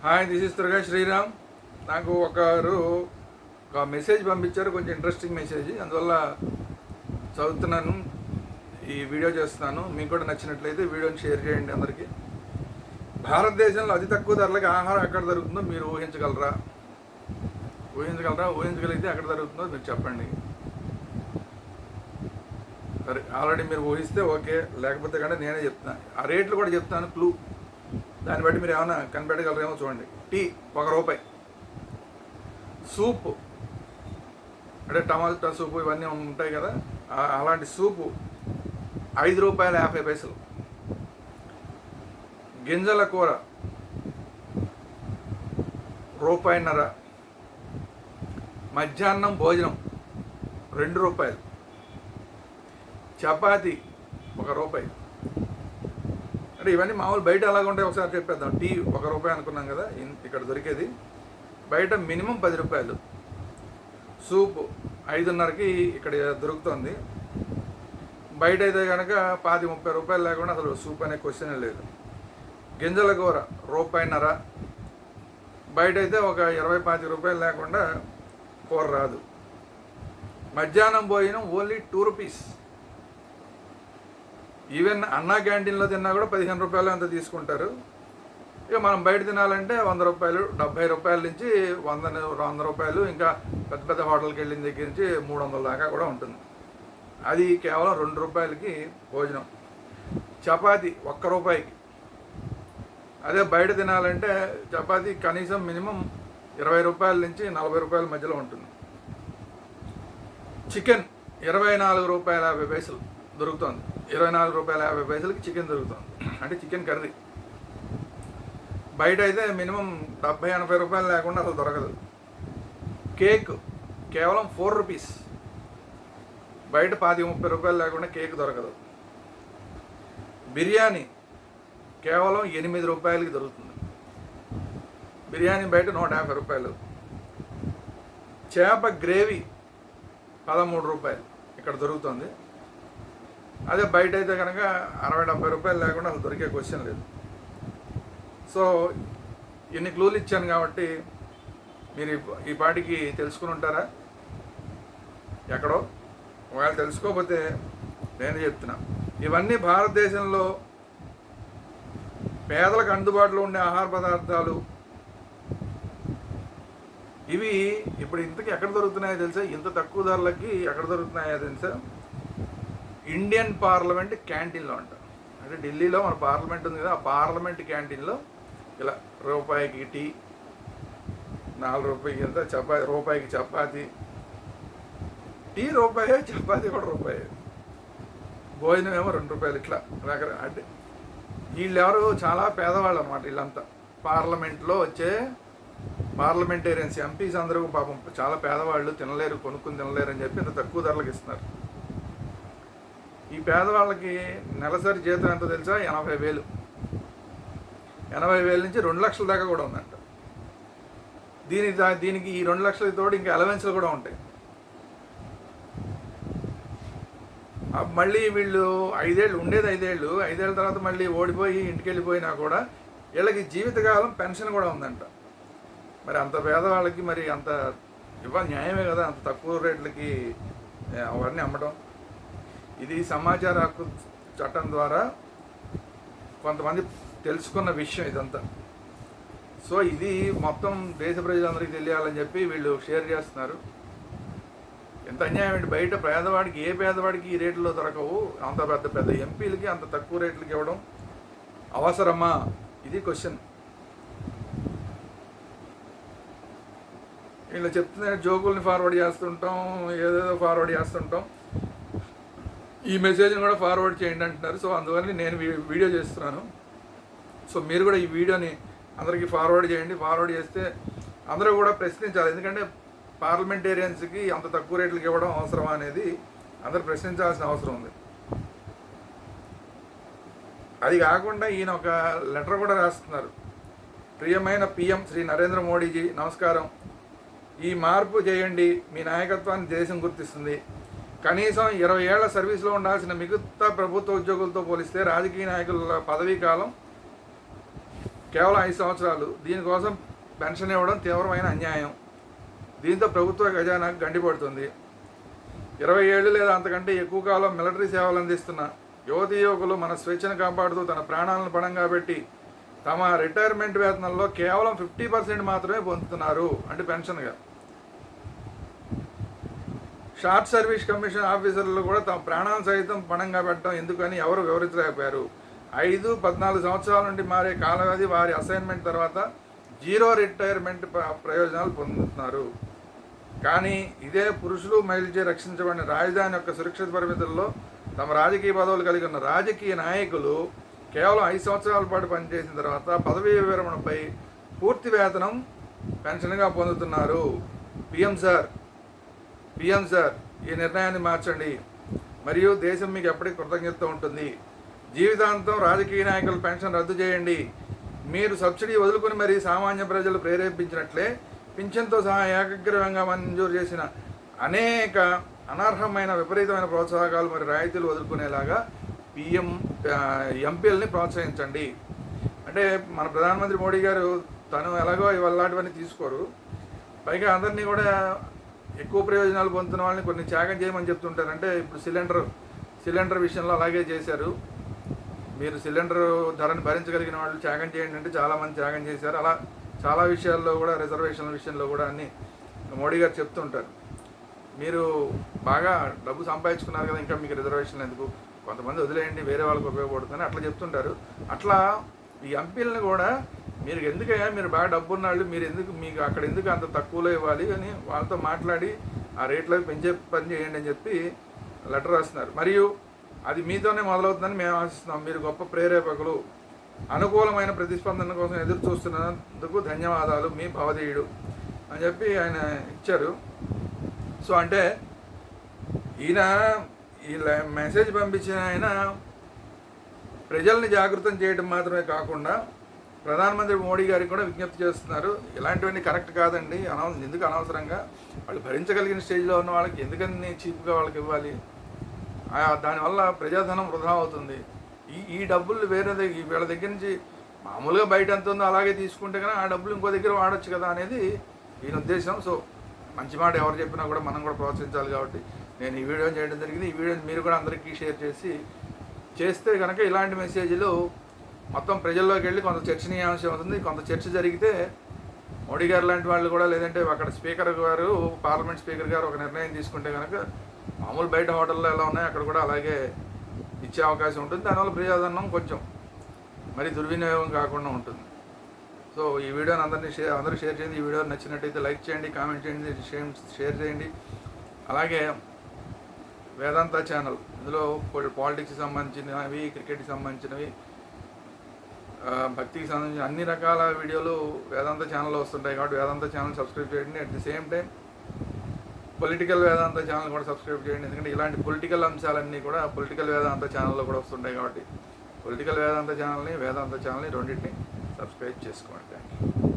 Hi, this is Durga Sriram. నాకు ఒక message పంపించారు, కొంచెం ఇంట్రెస్టింగ్ మెసేజ్. అందువల్ల చదువుతున్నాను, ఈ వీడియో చేస్తున్నాను. మీకు కూడా నచ్చినట్లయితే వీడియోని షేర్ చేయండి అందరికీ. భారతదేశంలో అతి తక్కువ ధరలకి ఆహారం ఎక్కడ దొరుకుతుందో మీరు ఊహించగలరా? ఊహించగలిగితే ఎక్కడ దొరుకుతుందో మీరు చెప్పండి. సరే, ఆల్రెడీ మీరు ఊహిస్తే ఓకే, లేకపోతే కానీ నేనే చెప్తాను. ఆ రేట్లు కూడా చెప్తాను, క్లూ. దాన్ని బట్టి మీరు ఏమైనా కనిపెట్టగలరేమో చూడండి. టీ ₹1. సూపు అంటే టమాటా సూపు ఇవన్నీ ఉంటాయి కదా, అలాంటి సూపు ₹5.50. గింజల కూర ₹1.50. మధ్యాహ్నం భోజనం ₹2. చపాతి ₹1. అంటే ఇవన్నీ మామూలు బయట ఎలాగ ఉంటాయి ఒకసారి చెప్పేద్దాం. టీ ₹1 అనుకున్నాం కదా, ఇక్కడ దొరికేది. బయట మినిమం ₹10. సూపు 5:30కి ఇక్కడ దొరుకుతుంది. బయట అయితే కనుక ₹20-30 లేకుండా అసలు సూప్ అనే క్వశ్చన్ లేదు. గింజల కూర ₹1.50. బయట అయితే ఒక ₹20-25 లేకుండా కూర రాదు. మధ్యాహ్నం భోజనం ఓన్లీ ₹2. ఈవెన్ అన్నా క్యాంటీన్లో తిన్నా కూడా ₹15 అంత తీసుకుంటారు. ఇక మనం బయట తినాలంటే ₹100, ₹70 నుంచి ₹100. ఇంకా పెద్ద పెద్ద హోటల్కి వెళ్ళిన దగ్గర నుంచి $300 దాకా కూడా ఉంటుంది. అది కేవలం ₹2కి భోజనం. చపాతి ₹1. అదే బయట తినాలంటే చపాతి కనీసం మినిమం ₹20 నుంచి ₹40 మధ్యలో ఉంటుంది. చికెన్ ₹24.50 దొరుకుతుంది. ₹24.50కి చికెన్ దొరుకుతుంది, అంటే చికెన్ కర్రీ. బయట అయితే మినిమం ₹70-80 లేకుండా అసలు దొరకదు. కేక్ కేవలం ₹4. బయట ₹25-30 లేకుండా కేక్ దొరకదు. బిర్యానీ కేవలం ₹8కి దొరుకుతుంది. బిర్యానీ బయట ₹150. చేప గ్రేవీ ₹13 ఇక్కడ దొరుకుతుంది. అదే బయట అయితే కనుక ₹60-70 లేకుండా అసలు దొరికే క్వశ్చన్ లేదు. సో ఇన్ని క్లూలు ఇచ్చాను కాబట్టి మీరు ఈ పాటికి తెలుసుకుని ఉంటారా ఎక్కడో? ఒకవేళ తెలుసుకోకపోతే నేను చెప్తున్నా, ఇవన్నీ భారతదేశంలో పేదలకు అందుబాటులో ఉండే ఆహార పదార్థాలు. ఇవి ఇప్పుడు ఇంతకీ ఎక్కడ దొరుకుతున్నాయో తెలుసా? ఇంత తక్కువ ధరలకి ఎక్కడ దొరుకుతున్నాయో తెలుసా? ఇండియన్ పార్లమెంట్ క్యాంటీన్లో అంట. అంటే ఢిల్లీలో మన పార్లమెంట్ ఉంది కదా, ఆ పార్లమెంట్ క్యాంటీన్లో ఇలా ₹1కి టీ, ₹4 ఎంత చపాతి, ₹1కి చపాతి. టీ ₹1, చపాతి కూడా ₹1. భోజనం ఏమో ₹2. ఇట్లా అంటే వీళ్ళెవరు చాలా పేదవాళ్ళు అనమాట. వీళ్ళంతా పార్లమెంట్లో వచ్చే పార్లమెంటేరియన్స్, ఎంపీస్ అందరూ పాపం చాలా పేదవాళ్ళు, తినలేరు, కొనుక్కుని తినలేరు అని చెప్పి ఇంత తక్కువ ధరలకు ఇస్తున్నారు. ఈ పేదవాళ్ళకి నెలసరి జీతం ఎంత తెలుసా? 80,000. 80,000 నుంచి 2 లక్షల దాకా కూడా ఉందంట. దీనికి ఈ 2 లక్షలకి తోడు ఇంకా అలవెన్స్లు కూడా ఉంటాయి. మళ్ళీ వీళ్ళు 5 ఏళ్ళు ఉండేది, 5 ఏళ్ళు, 5 ఏళ్ళ తర్వాత మళ్ళీ ఓడిపోయి ఇంటికి వెళ్ళిపోయినా కూడా వీళ్ళకి జీవితకాలం పెన్షన్ కూడా ఉందంట. మరి అంత పేదవాళ్ళకి మరి అంత ఇవ్వాలి, న్యాయమే కదా అంత తక్కువ రేట్లకి అవన్నీ అమ్మటం. ఇది సమాచార హక్కు చట్టం ద్వారా కొంతమంది తెలుసుకున్న విషయం ఇదంతా. సో ఇది మొత్తం దేశ ప్రజలందరికీ తెలియాలని చెప్పి వీళ్ళు షేర్ చేస్తున్నారు. ఎంత అన్యాయం ఏంటి! బయట పేదవాడికి, ఏ పేదవాడికి ఈ రేట్లలో దొరకవు, అంత పెద్ద పెద్ద ఎంపీలకి అంత తక్కువ రేట్లకి ఇవ్వడం అవసరమా? ఇది క్వశ్చన్. వీళ్ళు చెప్తున్న జోకుల్ని ఫార్వర్డ్ చేస్తుంటాం, ఏదేదో ఫార్వర్డ్ చేస్తుంటాం. ఈ మెసేజ్ని కూడా ఫార్వర్డ్ చేయండి అంటున్నారు. సో అందువల్ల నేను వీడియో చేస్తున్నాను. సో మీరు కూడా ఈ వీడియోని అందరికీ ఫార్వర్డ్ చేయండి. ఫార్వర్డ్ చేస్తే అందరూ కూడా ప్రశ్నించాలి. ఎందుకంటే పార్లమెంటేరియన్స్కి అంత తక్కువ రేట్లకి ఇవ్వడం అవసరమా అనేది అందరూ ప్రశ్నించాల్సిన అవసరం ఉంది. అది కాకుండా ఈయన ఒక లెటర్ కూడా రాస్తున్నారు. ప్రియమైన PM శ్రీ నరేంద్ర మోడీజీ నమస్కారం. ఈ మార్పు చేయండి, మీ నాయకత్వాన్ని దేశం గుర్తిస్తుంది. కనీసం 20 ఏళ్ల సర్వీస్లో ఉండాల్సిన మిగతా ప్రభుత్వ ఉద్యోగులతో పోలిస్తే రాజకీయ నాయకుల పదవీ కాలం కేవలం 5 సంవత్సరాలు. దీనికోసం పెన్షన్ ఇవ్వడం తీవ్రమైన అన్యాయం. దీంతో ప్రభుత్వ ఖజానాకు గండిపడుతుంది. 20 ఏళ్ళు లేదా అంతకంటే ఎక్కువ కాలం మిలిటరీ సేవలు అందిస్తున్న యువతీ యువకులు మన స్వేచ్ఛను కాపాడుతూ తన ప్రాణాలను పణంగా పెట్టి తమ రిటైర్మెంట్ వేతనంలో కేవలం 50% మాత్రమే పొందుతున్నారు, అంటే పెన్షన్గా. షార్ట్ సర్వీస్ కమిషన్ ఆఫీసర్లు కూడా తమ ప్రాణాలను సైతం పణంగా పెట్టడం ఎందుకని ఎవరు వివరించలేకపోయారు. 5-14 సంవత్సరాల నుండి మారే కాల వ్యవధి వారి అసైన్మెంట్ తర్వాత 0 రిటైర్మెంట్ ప్రయోజనాలు పొందుతున్నారు. కానీ ఇదే పురుషులు మహిళచే రక్షించబడిన రాజధాని యొక్క సురక్షిత పరిమితుల్లో తమ రాజకీయ పదవులు కలిగి ఉన్న రాజకీయ నాయకులు కేవలం 5 సంవత్సరాల పాటు పనిచేసిన తర్వాత పదవీ విరమణపై పూర్తి వేతనం పెన్షన్గా పొందుతున్నారు. పిఎం సార్, ఈ నిర్ణయాన్ని మార్చండి మరియు దేశం మీకు ఎప్పటికీ కృతజ్ఞత ఉంటుంది. జీవితాంతం రాజకీయ నాయకుల పెన్షన్ రద్దు చేయండి. మీరు సబ్సిడీ వదులుకుని మరీ సామాన్య ప్రజలు ప్రేరేపించినట్లే పింఛన్తో సహా ఏకగ్రీవంగా మంజూరు చేసిన అనేక అనర్హమైన విపరీతమైన ప్రోత్సాహకాలు మరియు రాయితీలు వదులుకునేలాగా ఎంపీలని ప్రోత్సహించండి. అంటే మన ప్రధానమంత్రి మోడీ గారు తను ఎలాగో ఇలాంటివన్నీ తీసుకోరు, పైగా అందరినీ కూడా ఎక్కువ ప్రయోజనాలు పొందుతున్న వాళ్ళని కొన్ని త్యాగం చేయమని చెప్తుంటారు. అంటే ఇప్పుడు సిలిండర్ విషయంలో అలాగే చేశారు. మీరు సిలిండర్ ధరను భరించగలిగిన వాళ్ళు త్యాగం చేయండి అంటే చాలామంది త్యాగం చేశారు. అలా చాలా విషయాల్లో కూడా రిజర్వేషన్ల విషయంలో కూడా అన్ని మోడీ గారు చెప్తుంటారు. మీరు బాగా డబ్బు సంపాదించుకున్నారు కదా, ఇంకా మీకు రిజర్వేషన్లు ఎందుకు, కొంతమంది వదిలేయండి, వేరే వాళ్ళకి ఉపయోగపడుతుందని అట్లా చెప్తుంటారు. అట్లా ఈ ఎంపీలను కూడా మీరు ఎందుకయ్యా, మీరు బాగా డబ్బు ఉన్న వాళ్ళు మీరు ఎందుకు, మీకు అక్కడ ఎందుకు అంత తక్కువలో ఇవ్వాలి అని వాళ్ళతో మాట్లాడి ఆ రేట్లకు పెంచే పని చేయండి అని చెప్పి లెటర్ రాస్తున్నారు. మరియు అది మీతోనే మొదలవుతుందని మేము ఆశిస్తున్నాం. మీరు గొప్ప ప్రేరేపకులు. అనుకూలమైన ప్రతిస్పందన కోసం ఎదురు చూస్తున్నందుకు ధన్యవాదాలు, మీ భవదీయుడు అని చెప్పి ఆయన ఇచ్చారు. సో అంటే ఈయన ఈ మెసేజ్ పంపించిన ఆయన ప్రజల్ని జాగృతం చేయడం మాత్రమే కాకుండా ప్రధానమంత్రి మోడీ గారికి కూడా విజ్ఞప్తి చేస్తున్నారు. ఇలాంటివన్నీ కరెక్ట్ కాదండి, ఎందుకు అనవసరంగా వాళ్ళు భరించగలిగిన స్టేజ్లో ఉన్న వాళ్ళకి ఎందుకని చీప్గా వాళ్ళకి ఇవ్వాలి, దానివల్ల ప్రజాధనం వృధా అవుతుంది. ఈ డబ్బులు వీళ్ళ దగ్గర నుంచి మామూలుగా బయట ఎంత ఉందో అలాగే తీసుకుంటే కానీ ఆ డబ్బులు ఇంకో దగ్గర వాడచ్చు కదా అనేది ఈయన ఉద్దేశం. సో మంచి మాట ఎవరు చెప్పినా కూడా మనం కూడా ప్రోత్సహించాలి కాబట్టి నేను ఈ వీడియో చేయడం జరిగింది. ఈ వీడియోని మీరు కూడా అందరికీ షేర్ చేస్తే కనుక ఇలాంటి మెసేజ్లు మొత్తం ప్రజల్లోకి వెళ్ళి కొంత చర్చనీయాంశం అవుతుంది. కొంత చర్చ జరిగితే మోడీ గారు లాంటి వాళ్ళు కూడా, లేదంటే అక్కడ స్పీకర్ గారు, పార్లమెంట్ స్పీకర్ గారు ఒక నిర్ణయం తీసుకుంటే కనుక మామూలు బయట హోటల్లో ఎలా ఉన్నాయో అక్కడ కూడా అలాగే ఇచ్చే అవకాశం ఉంటుంది. దానివల్ల ప్రజాధనం కొంచెం మరి దుర్వినియోగం కాకుండా ఉంటుంది. సో ఈ వీడియోని అందరూ షేర్ చేయండి. ఈ వీడియో నచ్చినట్టయితే లైక్ చేయండి, కామెంట్ చేయండి, షేర్ చేయండి. అలాగే వేదాంత ఛానల్, ఇందులో పాలిటిక్స్కి సంబంధించినవి, క్రికెట్కి సంబంధించినవి, భక్తికి సంబంధించిన అన్ని రకాల వీడియోలు వేదాంత ఛానల్లో వస్తుంటాయి కాబట్టి వేదాంత ఛానల్ సబ్స్క్రైబ్ చేయండి. At the same time political Vedanta channel కూడా సబ్స్క్రైబ్ చేయండి. ఎందుకంటే ఇలాంటి పొలిటికల్ అంశాలన్నీ కూడా పొలిటికల్ వేదాంత ఛానల్లో కూడా వస్తుంటాయి కాబట్టి పొలిటికల్ వేదాంత ఛానల్ని, వేదాంత ఛానల్ని రెండింటిని సబ్స్క్రైబ్ చేసుకోండి. Thank you.